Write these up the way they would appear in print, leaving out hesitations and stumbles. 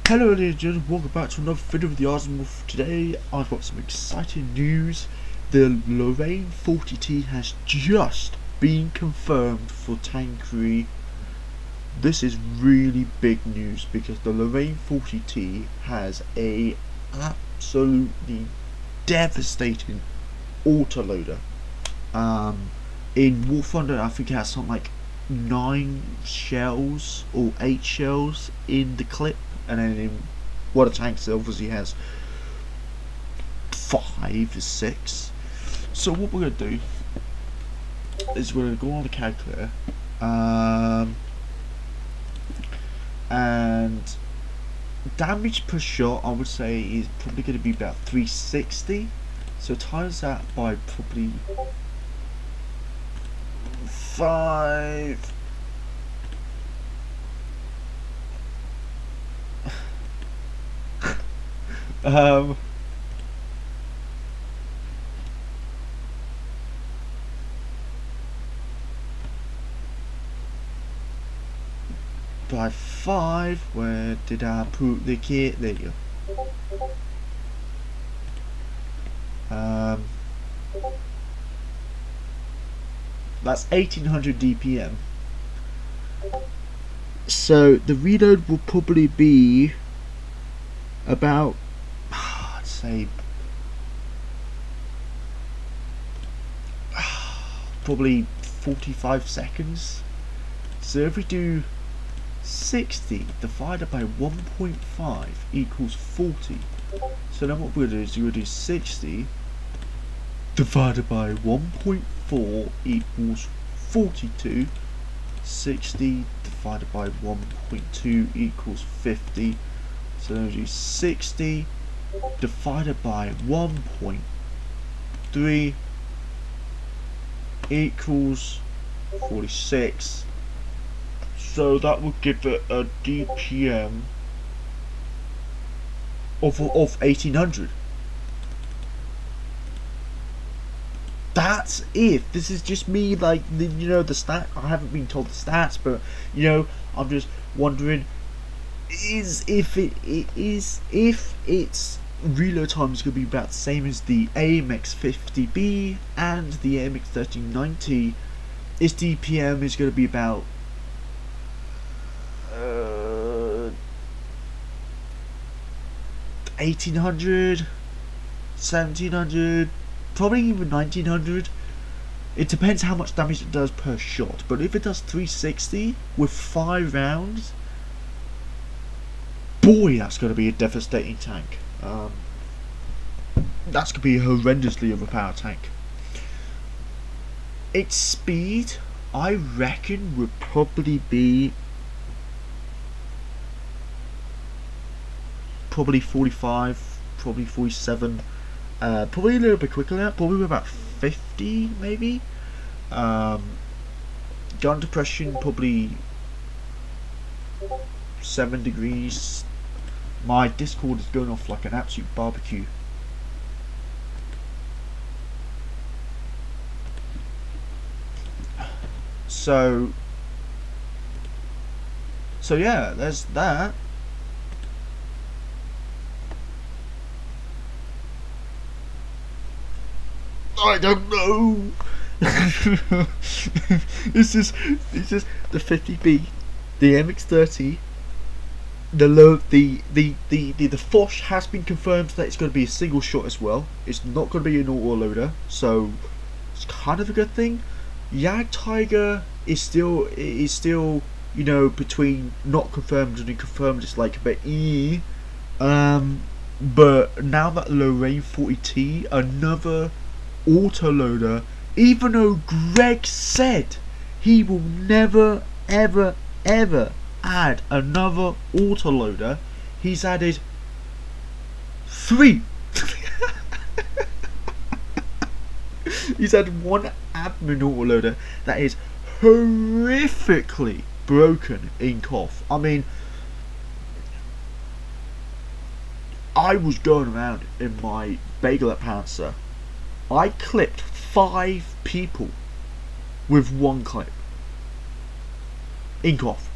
Hello ladies and gentlemen, welcome back to another video of the Arsmorph. Today I've got some exciting news. The Lorraine 40T has just been confirmed for Tank 3. This is really big news because the Lorraine 40T has a absolutely devastating autoloader. In War Thunder I think it has something like 9 shells or 8 shells in the clip. And then in World of Tanks, it obviously has 5 or 6. So what we're going to do is we're going to go on the calculator, and damage per shot I would say is probably going to be about 360. So times that by probably 5. By 5, where did I put the kit? There you go. That's 1800 DPM. So the reload will probably be about, I'd say, probably 45 seconds. So if we do 60 divided by 1.5 equals 40. So then what we're going to do is we're going to do 60 divided by 1.4 equals 42. 60 divided by 1.2 equals 50. So then we do 60 divided by 1.3 equals 46. So that would give it a DPM of 1800. That's if this is just me, like, you know, the stat. I haven't been told the stats, but you know, I'm just wondering if its reload time is going to be about the same as the AMX 50B and the AMX 1390. Its DPM is going to be about 1800, 1700, probably even 1900. It depends how much damage it does per shot, but if it does 360 with 5 rounds, boy, that's going to be a devastating tank. That's going to be a horrendously overpowered tank. Its speed, I reckon, would probably be probably 45, probably 47, probably a little bit quicker than that, probably about 50 maybe. Gun depression probably 7 degrees. My Discord is going off like an absolute barbecue. So yeah, there's that. I don't know. This is the 50B, the MX30. The Foch has been confirmed that it's going to be a single shot as well. It's not going to be an auto loader, so it's kind of a good thing. Jagdtiger is still you know, between not confirmed and confirmed. It's like a bit but now that Lorraine 40T, another autoloader, even though Greg said he will never ever add another autoloader, he's added 3. He's added 1 admin autoloader that is horrifically broken in KOF. I mean, I was going around in my Bagel Panzer. I clipped 5 people with 1 clip in KOF.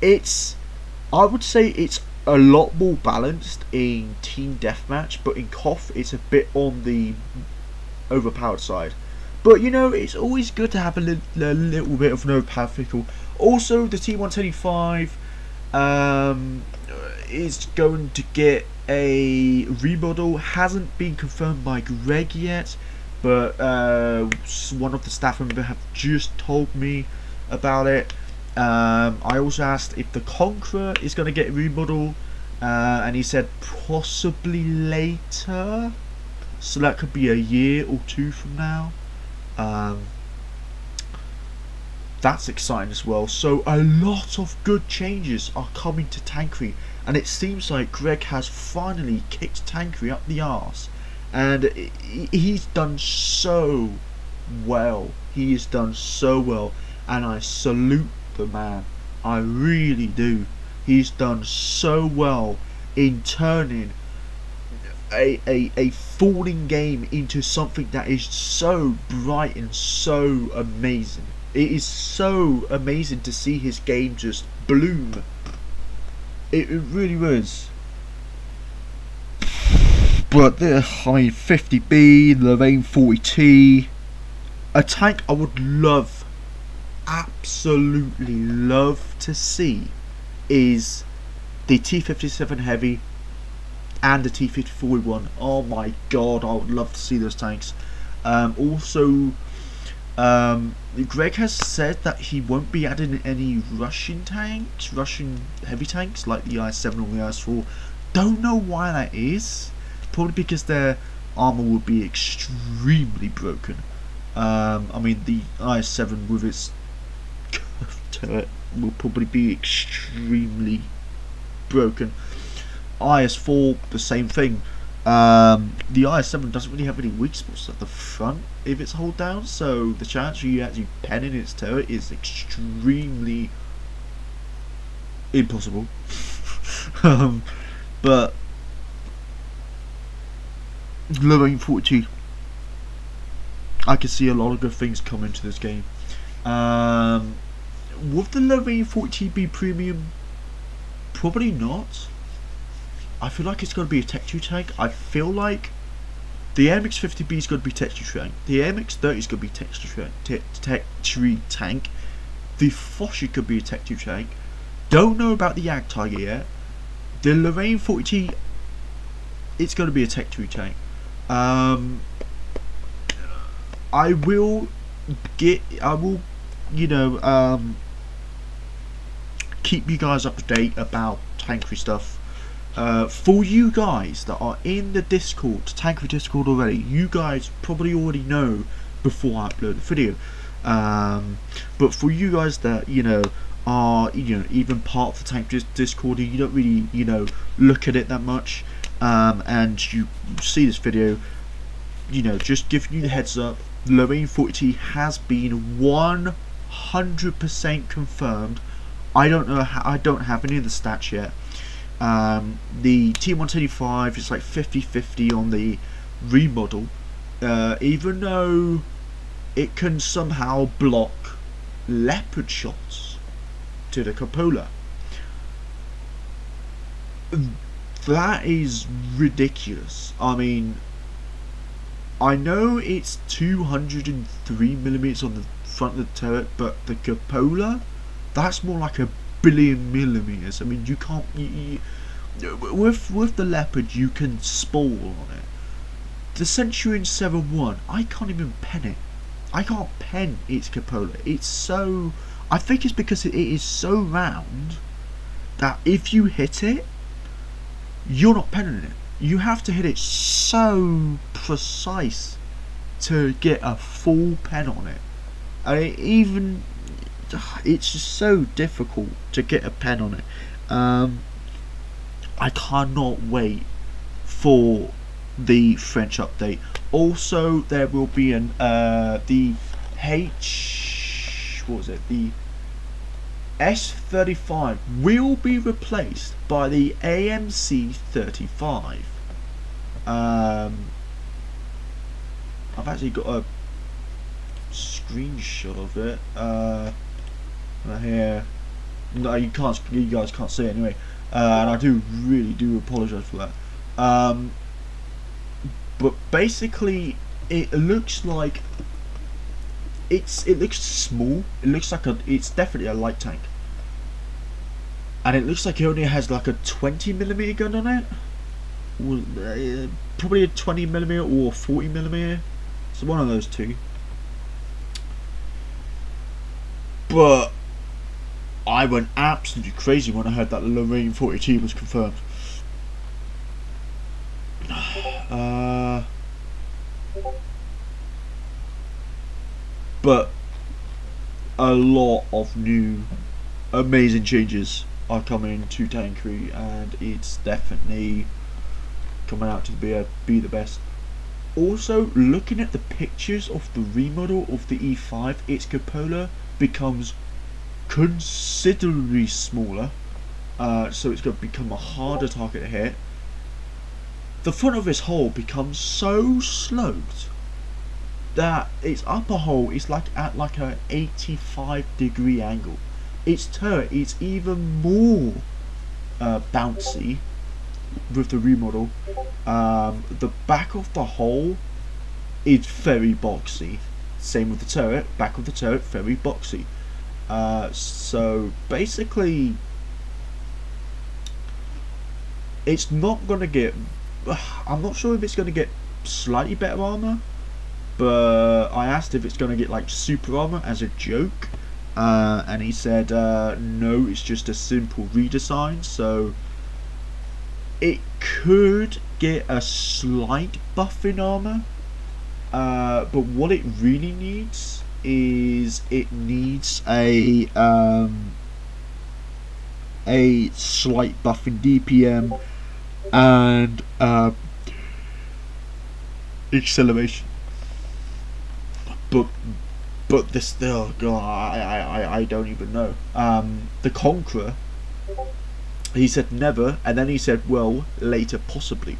It's, I would say it's a lot more balanced in team deathmatch, but in KOF it's a bit on the overpowered side. But you know, it's always good to have a little bit of an overpowered vehicle. Also, the T125 is going to get a remodel. Hasn't been confirmed by Greg yet, but one of the staff members have just told me about it. I also asked if the Conqueror is going to get a remodel, and he said possibly later, so that could be a year or two from now. That's exciting as well. So a lot of good changes are coming to Tankery, and it seems like Greg has finally kicked Tankery up the arse, and he's done so well. He has done so well, and I salute the man. I really do. He's done so well in turning a falling game into something that is so bright and so amazing. It is so amazing to see his game just bloom. It really was. But I mean, 50B, Lorraine 40T, a tank I would love, absolutely love to see is the T57 Heavy and the T5041. Oh my god, I would love to see those tanks. Also, Greg has said that he won't be adding any Russian tanks, Russian heavy tanks like the IS-7 or the IS-4. Don't know why that is. Probably because their armor would be extremely broken. I mean, the IS-7 with its curved turret will probably be extremely broken. IS-4, the same thing. The IS-7 doesn't really have any weak spots at the front if it's hold down, so the chance of you actually penning its turret is extremely impossible. But Lorraine 40, I can see a lot of good things coming to this game. Would the Lorraine 40 be premium? Probably not. I feel like it's going to be a Tech 2 tank. I feel like the MX-50B is going to be Tech 2 tank. The MX-30 is going to be Tech 3 tank. The Foshi could be a Tech 2 tank. Don't know about the Jagd Tiger yet. The Lorraine 40T, it's going to be a Tech 2 tank. I will, you know, keep you guys up to date about Tankery stuff. For you guys that are in the Discord, Tankery Discord already, you guys probably already know before I upload the video. But for you guys that, you know, are, you know, even part of the Tankery Discord, you don't really, you know, look at it that much, and you see this video, you know, just giving you the heads up, Lorraine 40 has been 100% confirmed. I don't know how, I don't have any of the stats yet. The T125 is like 50-50 on the remodel, even though it can somehow block leopard shots to the cupola. That is ridiculous. I mean, I know it's 203mm on the front of the turret, but the cupola, that's more like 1 billion millimeters. I mean, you can't, with the leopard you can spoil on it. The Centurion 7-1, I can't even pen it. I can't pen its cupola. It's so, I think it's because it is so round that if you hit it, you're not penning it. You have to hit it so precise to get a full pen on it. Even it's just so difficult to get a pen on it. I cannot wait for the French update. Also, there will be an the the S35 will be replaced by the AMC 35. I've actually got a screenshot of it right here. No, you can't. You guys can't see it anyway, and I really do apologise for that. But basically, it looks like it looks small. It looks like it's definitely a light tank, and it looks like it only has like a 20mm gun on it. Probably a 20mm or 40mm. It's one of those two. But I went absolutely crazy when I heard that Lorraine 42 was confirmed. But a lot of new amazing changes are coming to Tankery, and it's definitely coming out to be the best. Also, looking at the pictures of the remodel of the E5, its cupola becomes considerably smaller, so it's going to become a harder target to hit. The front of this hull becomes so sloped that its upper hull is like at like a 85-degree angle. Its turret is even more bouncy with the remodel. The back of the hull is very boxy. Same with the turret. Back of the turret very boxy. So basically, it's not gonna get. I'm not sure if it's gonna get slightly better armor, but I asked if it's gonna get like super armor as a joke, and he said no, it's just a simple redesign. So it could get a slight buff in armor, but what it really needs is it needs a slight buff in DPM and acceleration. But this, oh god, I don't even know. The Conqueror, he said never, and then he said, well, later possibly.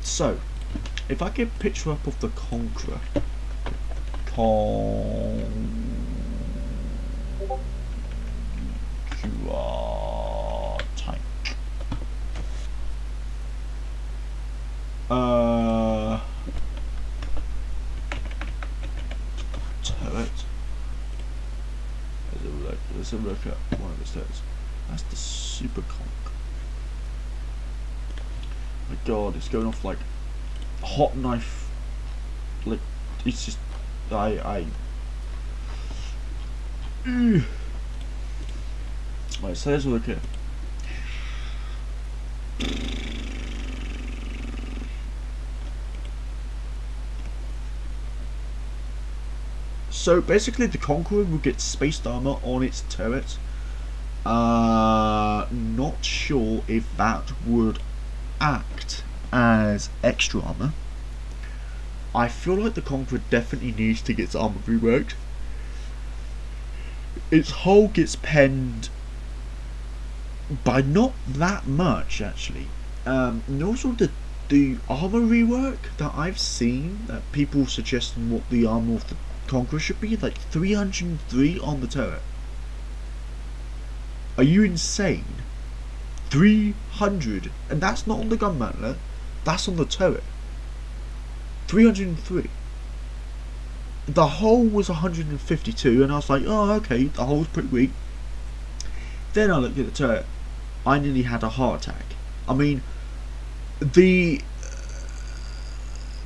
So, if I get a picture up of the Conqueror, tank. Turret. Let's have a look at one of the turrets. That's the Super Conch. My god, it's going off like hot knife. Like, it's just Right, so let's look at. So basically, the Conqueror will get spaced armor on its turret. Not sure if that would act as extra armor. I feel like the Conqueror definitely needs to get its armor reworked. Its hull gets penned by not that much, actually. And also the armor rework that I've seen, that people suggesting what the armor of the Conqueror should be, like 303 on the turret. Are you insane? 300, and that's not on the gun mantler, that's on the turret. 303. The hull was 152, and I was like, oh, okay, the hull's pretty weak. Then I looked at the turret. I nearly had a heart attack. I mean, the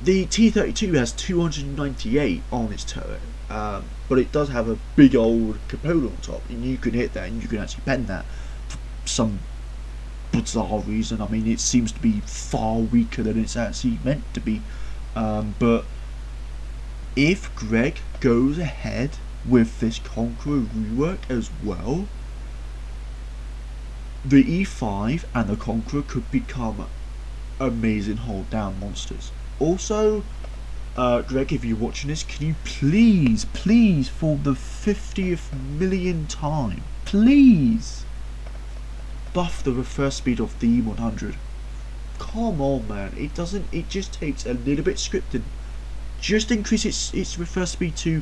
T-32 has 298 on its turret, but it does have a big old cupola on top, and you can hit that, and you can actually bend that for some bizarre reason. I mean, it seems to be far weaker than it's actually meant to be. But if Greg goes ahead with this Conqueror rework as well, the E5 and the Conqueror could become amazing hold down monsters. Also, Greg, if you're watching this, can you please, for the 50th million time, please buff the reverse speed of the E100? Come on, man, it just takes a little bit scripting. Just increase its reverse speed to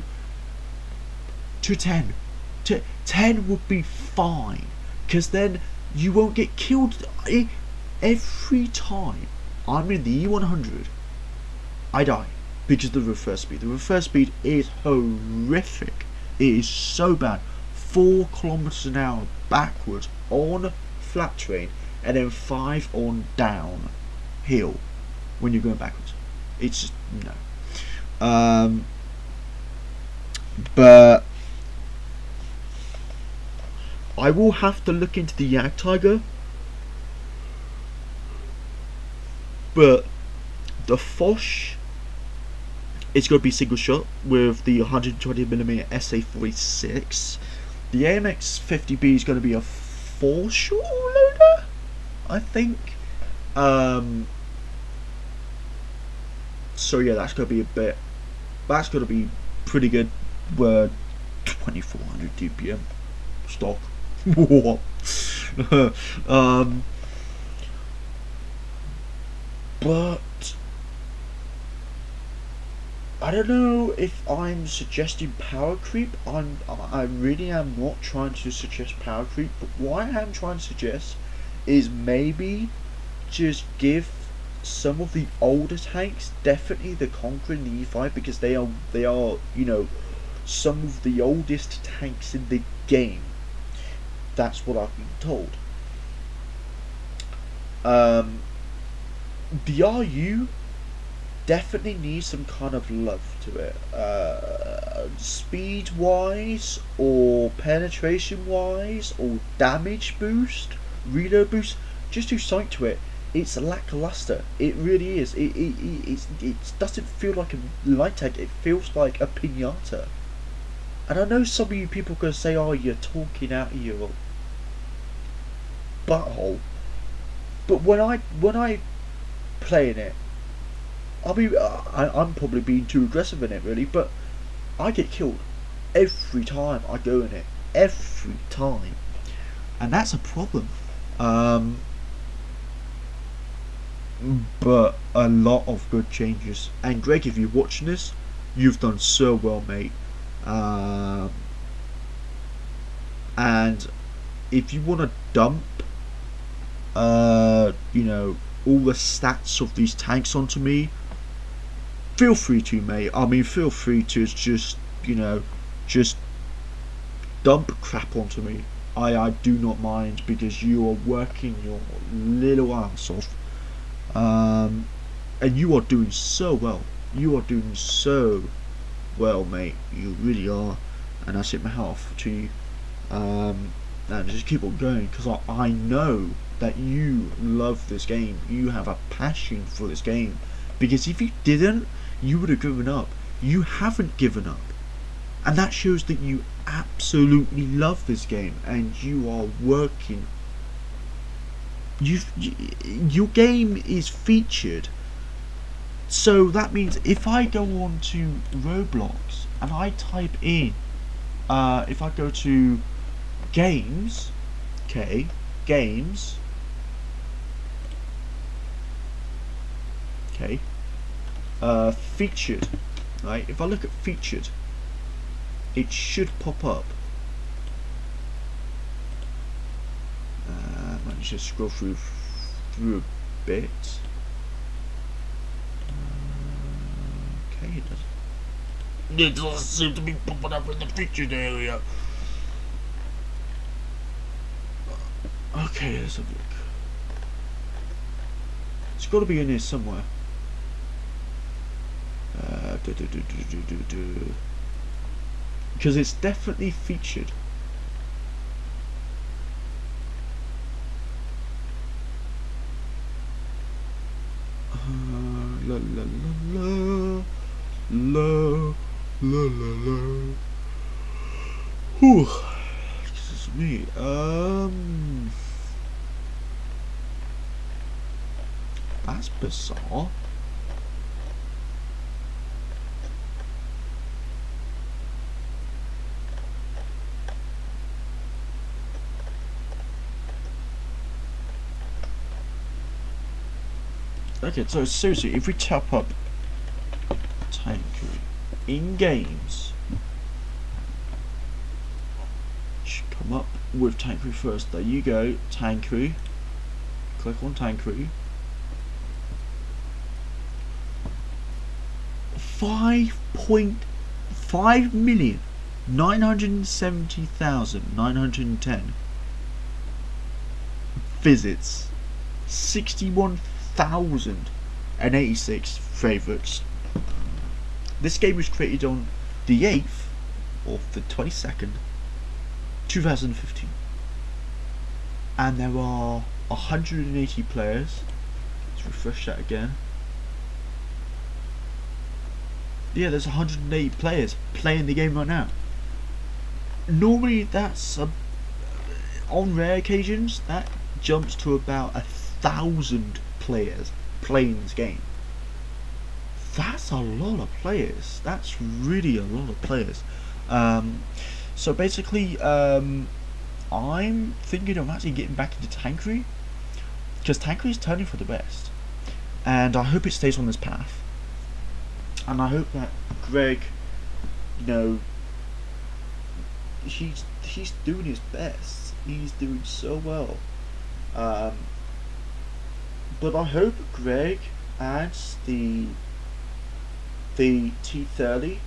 10. 10 would be fine, because then you won't get killed. Every time I'm in the E100, I die because of the reverse speed. The reverse speed is horrific. It is so bad. 4 kilometers an hour backwards on flat terrain, and then 5 on downhill when you're going backwards. It's just no. But I will have to look into the Jagdtiger, but the Foch is going to be single shot with the 120mm SA-46. The AMX 50B is going to be a 4-shot loader, I think. So yeah, that's going to be that's going to be pretty good. We're 2400 DPM stock. But I don't know if I'm suggesting power creep. I really am not trying to suggest power creep, but what I am trying to suggest is maybe just give some of the older tanks, definitely the Conqueror and the E5, because they are you know, some of the oldest tanks in the game. That's what I've been told. The RU definitely needs some kind of love to it, speed wise, or penetration wise, or damage boost, reload boost. Just do something to it. It's lackluster. It really is. It doesn't feel like a light tank. It feels like a pinata. And I know some of you people are going to say, "Oh, you're talking out of your butthole." But when I play in it, I'm probably being too aggressive in it, really, but I get killed every time I go in it, every time, and that's a problem. But a lot of good changes. And Greg, if you're watching this, you've done so well, mate. And if you want to dump, you know, all the stats of these tanks onto me, feel free to, mate. I mean, feel free to just, you know, just dump crap onto me. I do not mind, because you are working your little ass off, and you are doing so well. You are doing so well, mate. You really are, and I tip my hat off to you. And just keep on going, because I know that you love this game. You have a passion for this game, because if you didn't, you would have given up. You haven't given up, and that shows that you absolutely love this game, and you are working. Your game is featured, so that means if I go on to Roblox and I type in, if I go to games, okay, games, okay, featured, right? If I look at featured, it should pop up. Let me just scroll through a bit. Okay, it doesn't seem to be popping up in the featured area. Okay, let's have a look. It's got to be in here somewhere. Because it's definitely featured. La la la la la la la. Whew. This is me. That's bizarre. Okay, so seriously, if we tap up tankery in games, come up with Tank Crew first. There you go, Tank Crew. Click on Tank Crew. 5,970,910 visits, 61,086 favourites. This game was created on the 8th of the 22nd, 2015, and there are 180 players. Let's refresh that again. Yeah, there's 180 players playing the game right now. Normally that's on rare occasions that jumps to about 1,000 players playing this game. That's a lot of players. That's really a lot of players. So basically, I'm thinking of actually getting back into Tank Crew, because Tank Crew is turning for the best, and I hope it stays on this path. And I hope that Greg, you know, he's doing his best. He's doing so well. But I hope Greg adds the T30.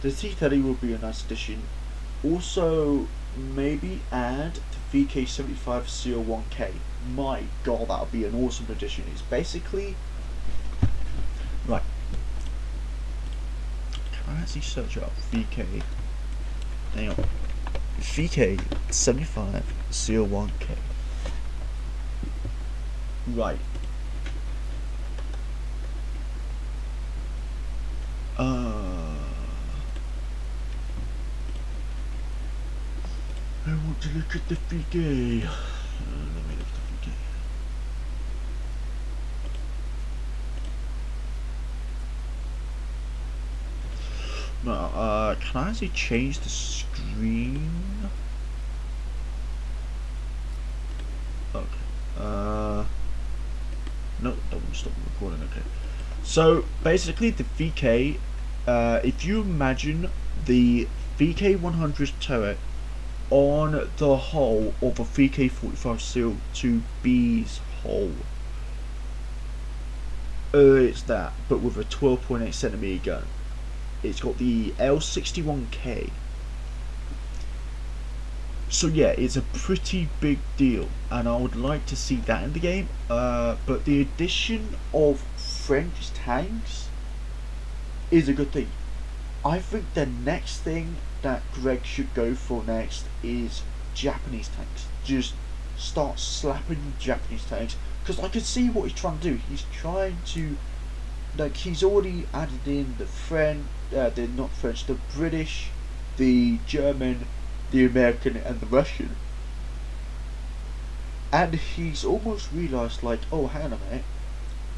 The T30 will be a nice addition. Also, maybe add the VK75 CO1K. My God, that would be an awesome addition. It's basically right. Can I actually search up VK? Hang on. VK75 CO1K. Right. I want to look at the VK. Let me look at the VK. No, can I actually change the screen? Okay. No, that won't stop recording. Okay. So basically, the VK, if you imagine the VK100 turret on the hull of a VK45 CO2B's hull, it's that, but with a 12.8cm gun. It's got the L61K. So yeah, it's a pretty big deal, and I would like to see that in the game. But the addition of French tanks is a good thing. I think the next thing that Greg should go for next is Japanese tanks. Just start slapping Japanese tanks, because I can see what he's trying to do. He's trying to, like, he's already added in the French, the British, the German, the American, and the Russian. And he's almost realised, like, oh, hang on a minute,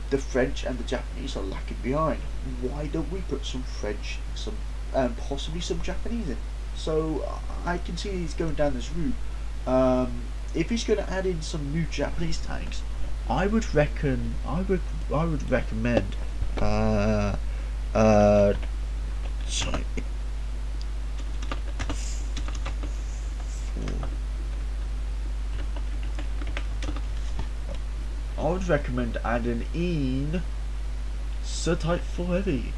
the French and the Japanese are lacking behind. Why don't we put some French, and possibly some Japanese in? So I can see he's going down this route. If he's going to add in some new Japanese tanks, I would recommend sorry. I would recommend adding in Type 4 Heavy.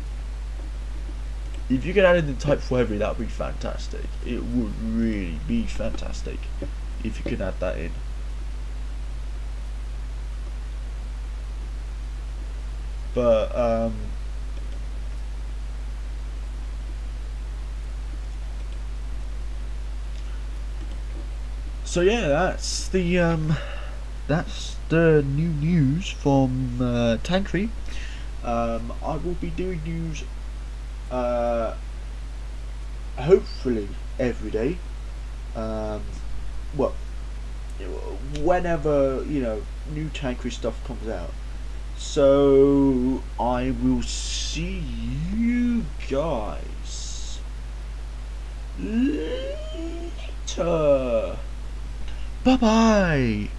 If you could add in the Type 4 Heavy, that would be fantastic. It would really be fantastic if you could add that in. But so yeah, that's the new news from Tank Crew. I will be doing news hopefully every day. Well, whenever, you know, new Tank Crew stuff comes out. So I will see you guys later. Bye bye.